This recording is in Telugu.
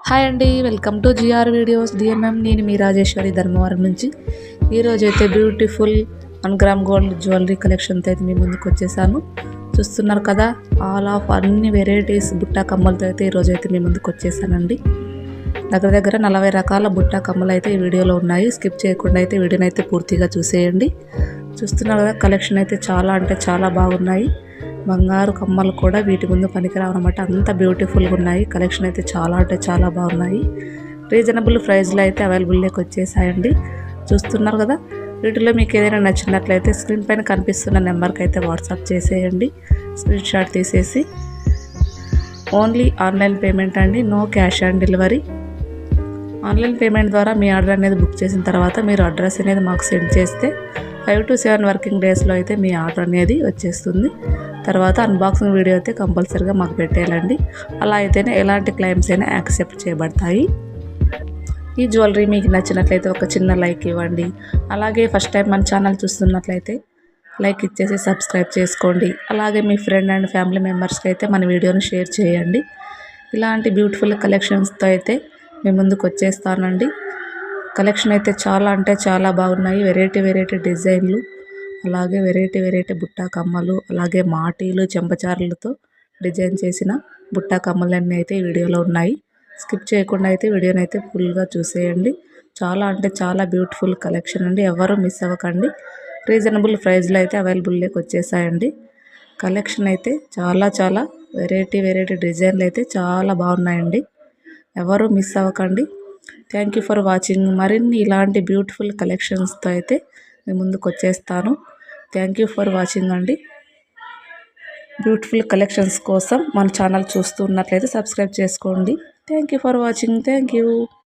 హాయ్ అండి, welcome to GR videos DMM. నేను మీ రాజేశ్వరి ధర్మవరం నుంచి. ఈరోజైతే బ్యూటిఫుల్ 1 గ్రామ్ గోల్డ్ జ్యువెలరీ కలెక్షన్తో అయితే మీ ముందుకు వచ్చేసాను. చూస్తున్నారు కదా, ఆల్ ఆఫ్ అన్ని వెరైటీస్ బుట్టా కమ్మలతో అయితే ఈరోజైతే మీ ముందుకు వచ్చేసానండి. దగ్గర 40 రకాల బుట్టా కమ్మలు అయితే ఈ వీడియోలో ఉన్నాయి. స్కిప్ చేయకుండా అయితే వీడియోని అయితే పూర్తిగా చూసేయండి. చూస్తున్నారు కదా, కలెక్షన్ అయితే చాలా అంటే చాలా బాగున్నాయి. బంగారు కమ్మలు కూడా వీటి ముందు పనికిరావు అనమాట, అంత బ్యూటిఫుల్గా ఉన్నాయి. కలెక్షన్ అయితే చాలా అంటే చాలా బాగున్నాయి. రీజనబుల్ ప్రైస్లో అయితే అవైలబుల్లోకి వచ్చేసాయండి. చూస్తున్నారు కదా, వీటిలో మీకు ఏదైనా నచ్చినట్లయితే స్క్రీన్ పైన కనిపిస్తున్న నెంబర్కి అయితే వాట్సాప్ చేసేయండి. స్క్రీన్ షాట్ తీసేసి. ఓన్లీ ఆన్లైన్ పేమెంట్ అండి, no cash on delivery. Online payment ద్వారా మీ ఆర్డర్ అనేది బుక్ చేసిన తర్వాత మీరు అడ్రస్ అనేది మాకు సెండ్ చేస్తే 5 to 7 వర్కింగ్ డేస్లో అయితే మీ ఆర్డర్ అనేది వచ్చేస్తుంది. తర్వాత అన్బాక్సింగ్ వీడియో అయితే కంపల్సరీగా మాకు పెట్టేయాలండి. అలా అయితేనే ఎలాంటి క్లెయిమ్స్ అయినా యాక్సెప్ట్ చేయబడతాయి. ఈ జ్యువెలరీ మీకు నచ్చినట్లయితే ఒక చిన్న లైక్ ఇవ్వండి. అలాగే ఫస్ట్ టైం మన ఛానల్ చూస్తున్నట్లయితే లైక్ ఇచ్చేసి సబ్స్క్రైబ్ చేసుకోండి. అలాగే మీ ఫ్రెండ్ అండ్ ఫ్యామిలీ మెంబర్స్కి అయితే మన వీడియోని షేర్ చేయండి. ఇలాంటి బ్యూటిఫుల్ కలెక్షన్స్తో అయితే మీ ముందుకు వచ్చేస్తానండి. కలెక్షన్ అయితే చాలా అంటే చాలా బాగున్నాయి. వెరైటీ డిజైన్లు, అలాగే వెరైటీ బుట్టా కమ్మలు, అలాగే మాటీలు చెంపచారులతో డిజైన్ చేసిన బుట్టా కమ్మలన్నీ అయితే ఈ వీడియోలో ఉన్నాయి. స్కిప్ చేయకుండా అయితే వీడియోని అయితే ఫుల్గా చూసేయండి. చాలా అంటే చాలా బ్యూటిఫుల్ కలెక్షన్ అండి, ఎవరు మిస్ అవ్వకండి. రీజనబుల్ ప్రైస్లో అయితే అవైలబుల్లోకి వచ్చేసాయండి. కలెక్షన్ అయితే చాలా వెరైటీ డిజైన్లు అయితే చాలా బాగున్నాయండి, ఎవరు మిస్ అవ్వకండి. Thank you for watching. మరిన్ని ఇలాంటి బ్యూటిఫుల్ కలెక్షన్స్తో అయితే మీ ముందుకు వచ్చేస్తాను. థ్యాంక్ యూ ఫర్ వాచింగ్ అండి. బ్యూటిఫుల్ కలెక్షన్స్ కోసం మన ఛానల్ చూస్తూ ఉన్నట్లయితే సబ్స్క్రైబ్ చేసుకోండి. Thank you for watching. Thank you.